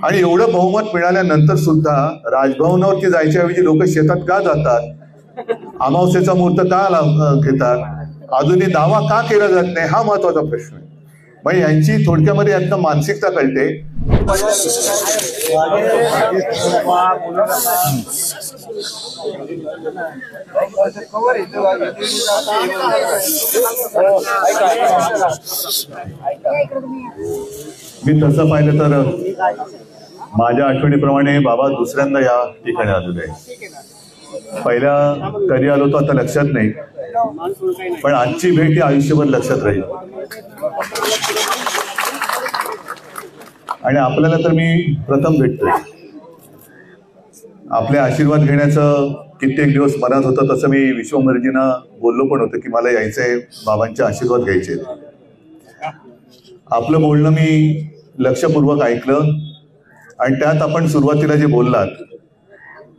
आणि एवढं बहुमत मिळाल्यानंतर सुद्धा राजभवनावरती जायच्या ऐवजी लोक शेतात का जातात, अमावस्येचा मुहूर्त का घेतात, अजूनही दावा का केला जात नाही, हा महत्वाचा प्रश्न आहे. म्हणजे यांची थोडक्यामध्ये यातनं मानसिकता कळते. मी तसं पाहिलं तर माझ्या आठवणीप्रमाणे बाबा दुसऱ्यांदा या ठिकाणी आलेले आहे. पहिल्या कधी आलो तो आता लक्षात नाही, पण आजची भेट ही आयुष्यभर लक्षात राहील. आणि आपल्याला तर मी प्रथम भेटतोय. आपले आशीर्वाद घेण्याचं कित्येक दिवस मनात होतं. तसं मी विश्वंभरजींना बोललो पण होतं की मला यायचंय, बाबांचे आशीर्वाद घ्यायचे. आपलं बोलणं मी लक्षपूर्वक ऐकलं आणि त्यात आपण सुरुवातीला जे बोललात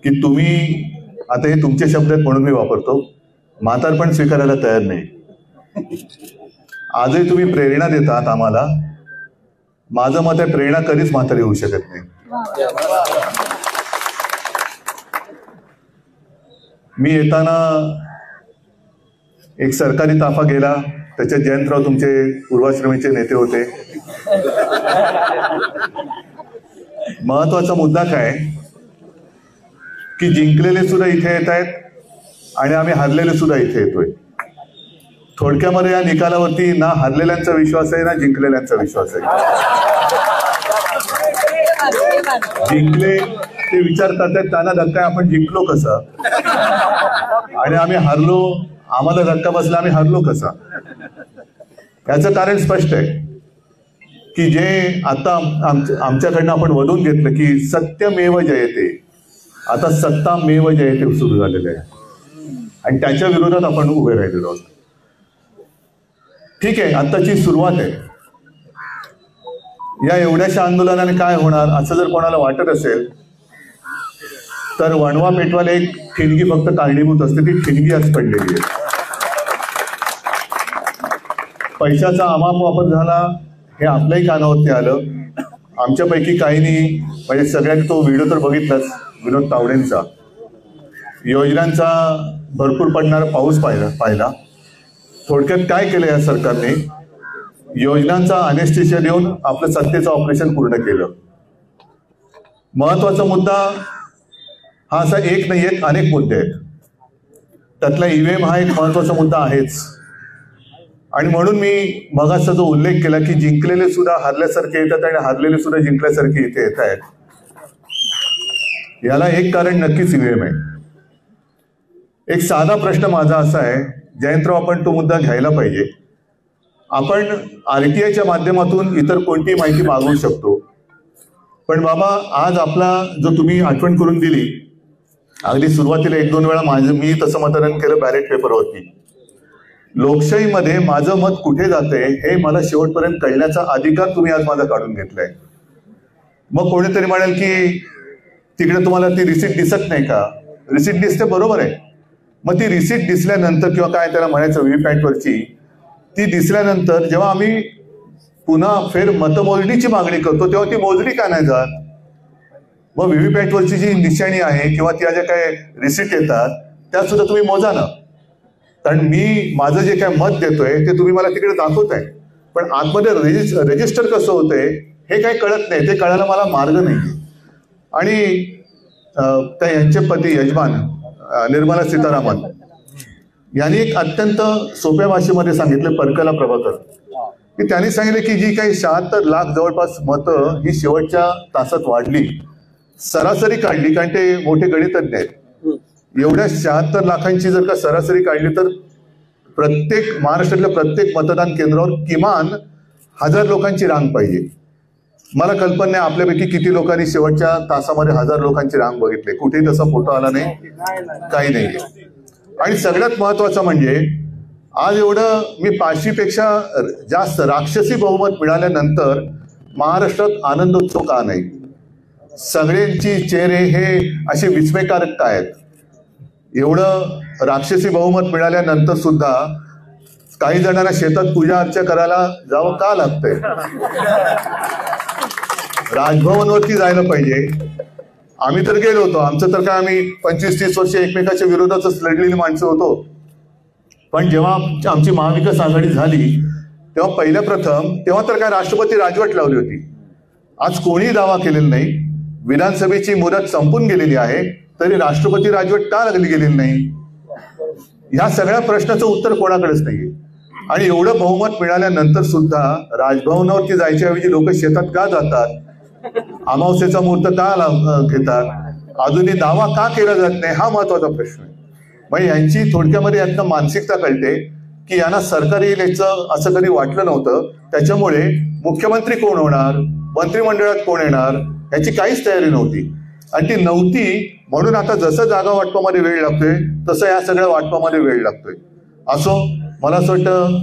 की तुम्ही, आता हे तुमचे शब्द आहेत म्हणून मी वापरतो, म्हातारपण स्वीकारायला तयार नाही. आजही तुम्ही प्रेरणा देतात आम्हाला. माझं मत आहे प्रेरणा कधीच म्हातारी होऊ शकत नाही. मी येताना एक सरकारी ताफा गेला, त्याच्यात जयंतराव तुमचे पूर्वाश्रमीचे नेते होते. महत्वाचा मुद्दा काय की जिंकलेले सुद्धा इथे येत आहेत आणि आम्ही हरलेले सुद्धा इथे येतोय. थोडक्यामध्ये या निकालावरती ना हरलेल्यांचा विश्वास आहे ना जिंकलेल्यांचा विश्वास आहे. जिंकले ते विचार करतात त्यांना धक्का, आपण जिंकलो कसा, आणि आम्ही हरलो, आम्हाला धक्का बसला, आम्ही हरलो कसा. याचं कारण स्पष्ट आहे की जे आता आमच्याकडनं आपण वधून घेतलं की सत्यमेव जयते, आता सत्तामेव जयते सुरू झालेलं आहे आणि त्याच्या विरोधात आपण उभे राहिलेलो आहोत. ठीक आहे, आत्ताची सुरुवात आहे. या एवढ्याशा आंदोलनाने काय होणार असं जर कोणाला वाटत असेल तर वणवा पेटवायला एक ठिणगी फक्त कारणीभूत असते. ती ठिणगी आज पडलेली आहे. पैशाचा अमाप वापर झाला हे आपल्याही कानावरती आलं. आमच्यापैकी काहींनी, म्हणजे सगळ्यांनी तो व्हिडिओ तर बघितलाच विनोद तावडेंचा, योजनांचा भरपूर पडणारा पाऊस पाहिला. थोडक्यात काय केलं या सरकारने, योजनांचा अनेस्टेशिया देऊन आपलं सत्तेचं ऑपरेशन पूर्ण केलं. महत्वाचा मुद्दा हा असा एक नाही आहेत, अनेक मुद्दे आहेत. त्यातला ईव्हीएम हा एक महत्वाचा मुद्दा आहेच. आणि म्हणून मी मगाचा जो उल्लेख केला की जिंकलेले सुद्धा हरल्यासारखे येतात आणि हरलेले सुद्धा जिंकल्यासारखे इथे येत आहेत, याला एक कारण नक्कीच ईव्हीएम आहे. एक साधा प्रश्न माझा असा आहे, जयंतराव आपण तो मुद्दा घ्यायला पाहिजे. आपण आरटीआयच्या माध्यमातून इतर कोणतीही माहिती मागवू शकतो, पण बाबा आज आपला जो तुम्ही आठवण करून दिली, अगदी सुरुवातीला 1-2 वेळा मी तसं मतदान केलं बॅलेट पेपरवरती. लोकशाहीमध्ये माझं मत कुठे जाते हे मला शेवटपर्यंत कळण्याचा अधिकार तुम्ही आज माझा काढून घेतलाय. मग कोणीतरी म्हणेल की तिकडे तुम्हाला ती रिसीट दिसत नाही का? रिसीट दिसते, बरोबर आहे. मग ती रिसीट दिसल्यानंतर किंवा काय त्याला म्हणायचं व्हीव्हीपॅटवरची, ती दिसल्यानंतर जेव्हा आम्ही पुन्हा फेर मतमोजणीची मागणी करतो तेव्हा ती मोजली का नाही जात? मग व्हीव्हीपॅटवरची जी निशाणी आहे किंवा त्या ज्या काय रिसीट येतात त्या सुद्धा तुम्ही मोजा ना. कारण मी माझं जे काय मत देतोय ते तुम्ही मला तिकडे दाखवताय, पण आतमध्ये रजिस्टर कसं होतंय हे काही कळत नाही. ते कळायला मला मार्ग नाही. आणि त्या यांचे पती यजमान निर्मला सीतारामन यांनी एक अत्यंत सोप्या भाषेमध्ये सांगितलं, परकला प्रभाकर, की त्यांनी सांगितलं की जी काही 76 लाख जवळपास मतं ही शेवटच्या तासात वाढली, सरासरी काढली, कारण ते मोठे गणितज्ञ आहेत. एवढ्या 76 लाखांची जर का सरासरी काढली तर प्रत्येक महाराष्ट्रातल्या प्रत्येक मतदान केंद्रावर किमान 1000 लोकांची रांग पाहिजे. मला कल्पना नाही आपल्यापैकी किती लोकांनी शेवटच्या तासामध्ये 1000 लोकांची रांग बघितली. कुठेही तसा फोटो आला नाही, काही नाही. आणि सगळ्यात महत्वाचं म्हणजे आज एवढं मी 500पेक्षा जास्त राक्षसी बहुमत मिळाल्यानंतर महाराष्ट्रात आनंदोत्सव का नाही? सगळ्यांची चेहरे हे असे विस्मयकारक काय आहेत? एवढं राक्षसी बहुमत मिळाल्यानंतर सुद्धा काही जणांना शेतात पूजा अर्चा करायला जावं का लागतंय? राजभवनवरती जायला पाहिजे. आम्ही तर गेलो होतो, आमचं तर काय आम्ही 25-30 वर्ष एकमेकाच्या विरोधातच लढलेली माणसं होतो. पण जेव्हा आमची महाविकास आघाडी झाली तेव्हा पहिल्या प्रथम तेव्हा तर काय राष्ट्रपती राजवट लावली होती. आज कोणीही दावा केलेला नाही. विधानसभेची मुदत संपून गेलेली आहे तरी राष्ट्रपती राजवट का लागली गेलेली नाही, ह्या सगळ्या प्रश्नाचं उत्तर कोणाकडेच नाहीये. आणि एवढं बहुमत मिळाल्यानंतर सुद्धा राजभवनावरती जायच्याऐवजी लोक शेतात का जातात, अमावस्येचा मुहूर्त का घेतात, अजूनही दावा का केला जात नाही, हा महत्वाचा प्रश्न आहे. म्हणजे यांची थोडक्यामध्ये यातनं मानसिकता कळते की यांना सरकार येईल याचं असं कधी वाटलं नव्हतं. त्याच्यामुळे मुख्यमंत्री कोण होणार, मंत्रिमंडळात कोण येणार याची काहीच तयारी नव्हती. आणि ती नव्हती म्हणून आता जसं जागा वाटपामध्ये वेळ लागतोय तसं या सगळ्या वाटपामध्ये वेळ लागतोय. असो, मला असं वाटतं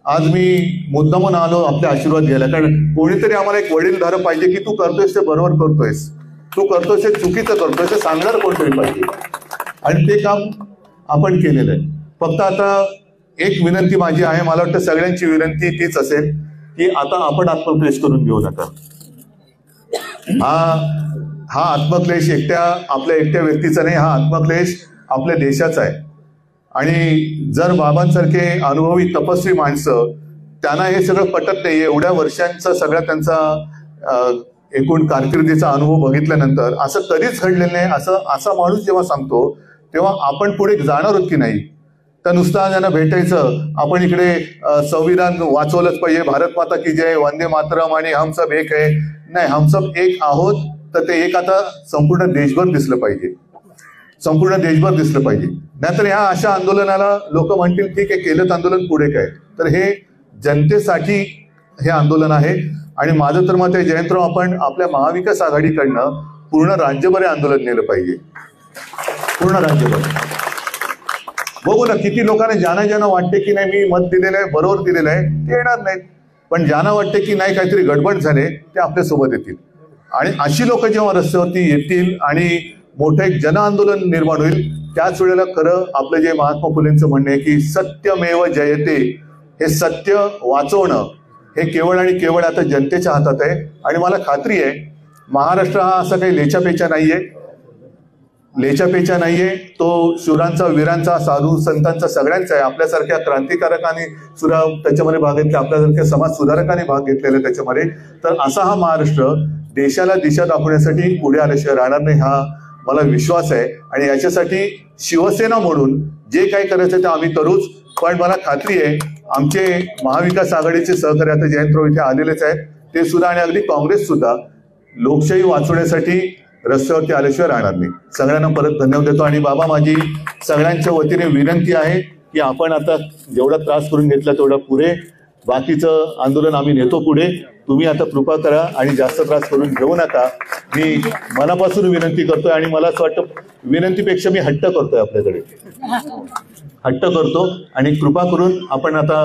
आज मी मुद्दामून आलो आपले आशीर्वाद घ्यायला, कारण कोणीतरी आम्हाला एक वडीलधारक पाहिजे की तू करतोयस ते बरोबर करतोयस, तू करतोयस ते चुकीचं करतोयस हे सांगणार कोणतरी पाहिजे. आणि ते काम आपण केलेलं आहे. फक्त आता एक विनंती माझी आहे, मला वाटतं सगळ्यांची विनंती तीच असेल की आता आपण आत्मक्लेश करून घेऊ नका. हा आत्मक्लेश आपल्या एकट्या व्यक्तीचा नाही, हा आत्मक्लेश आपल्या देशाचा आहे. आणि जर बाबांसारखे अनुभवी तपस्वी माणसं त्यांना हे सगळं पटत नाही, एवढ्या वर्षांचा सगळा त्यांचा एकूण कारकिर्दीचा अनुभव बघितल्यानंतर असं कधीच घडलेलं नाही असा माणूस जेव्हा सांगतो तेव्हा आपण पुढे जाणार आहोत की नाही. तर नुसतं त्यांना भेटायचं, आपण इकडे संविधान वाचवलंच पाहिजे, भारत माता की जय, वंदे मातरम आणि हम सब एक आहे, नाही, हम सब एक आहोत. तर ते एक आता संपूर्ण देशभर दिसलं पाहिजे, संपूर्ण देशभर दिसलं पाहिजे. नाहीतर ह्या अशा आंदोलनाला लोक म्हणतील ठीक आहे केलं आंदोलन पुढे काय. तर हे जनतेसाठी हे आंदोलन आहे. आणि माझं तर मत आहे जयंतराव, आपण आपल्या महाविकास आघाडीकडनं पूर्ण राज्यभर आंदोलन नेलं पाहिजे, पूर्ण राज्यभर. बघू ना किती लोकांना ज्यांना वाटते की नाही मी मत दिलेलं आहे, बरोबर दिलेलं आहे, ते येणार नाहीत. पण ज्यांना वाटते की नाही काहीतरी गडबड झाले ते आपल्यासोबत येतील. आणि अशी लोक जेव्हा रस्त्यावरती येतील आणि मोठं एक जन आंदोलन निर्माण होईल त्याच वेळेला खरं आपलं जे महात्मा फुलेंचं म्हणणं आहे की सत्यमेव जयते, हे सत्य वाचवणं हे केवळ आणि केवळ आता जनतेच्या हातात आहे. आणि मला खात्री आहे महाराष्ट्र हा असा काही लेचापेचा नाहीये, तो शूरांचा, वीरांचा, साधू संतांचा सगळ्यांचा आहे. आपल्यासारख्या क्रांतिकारकांनी सुद्धा त्याच्यामध्ये भाग घेतला, आपल्यासारख्या समाज सुधारकांनी भाग घेतलेला त्याच्यामध्ये. तर असा हा महाराष्ट्र देशाला दिशा दाखवण्यासाठी पुढे आल्याशिवाय राहणार नाही, हा मला विश्वास आहे. आणि याच्यासाठी शिवसेना म्हणून जे काही करायचं ते आम्ही करूच. पण मला खात्री आहे आमचे महाविकास आघाडीचे सहकारी आता जयंतराव इथे आलेलेच आहेत, ते सुद्धा आणि अगदी काँग्रेस सुद्धा लोकशाही वाचवण्यासाठी रस्त्यावरती आल्याशिवाय राहणार नाही. सगळ्यांना परत धन्यवाद देतो. आणि बाबा, माझी सगळ्यांच्या वतीने विनंती आहे की आपण आता जेवढा त्रास करून घेतला तेवढा पुरे, बाकीचं आंदोलन आम्ही नेतो पुढे. तुम्ही आता कृपा करा आणि जास्त त्रास करून घेऊ नका, मी मनापासून विनंती करतोय. आणि मला असं वाटतं विनंतीपेक्षा मी हट्ट करतोय, आपल्याकडे हट्ट करतो. आणि कृपा करून आपण आता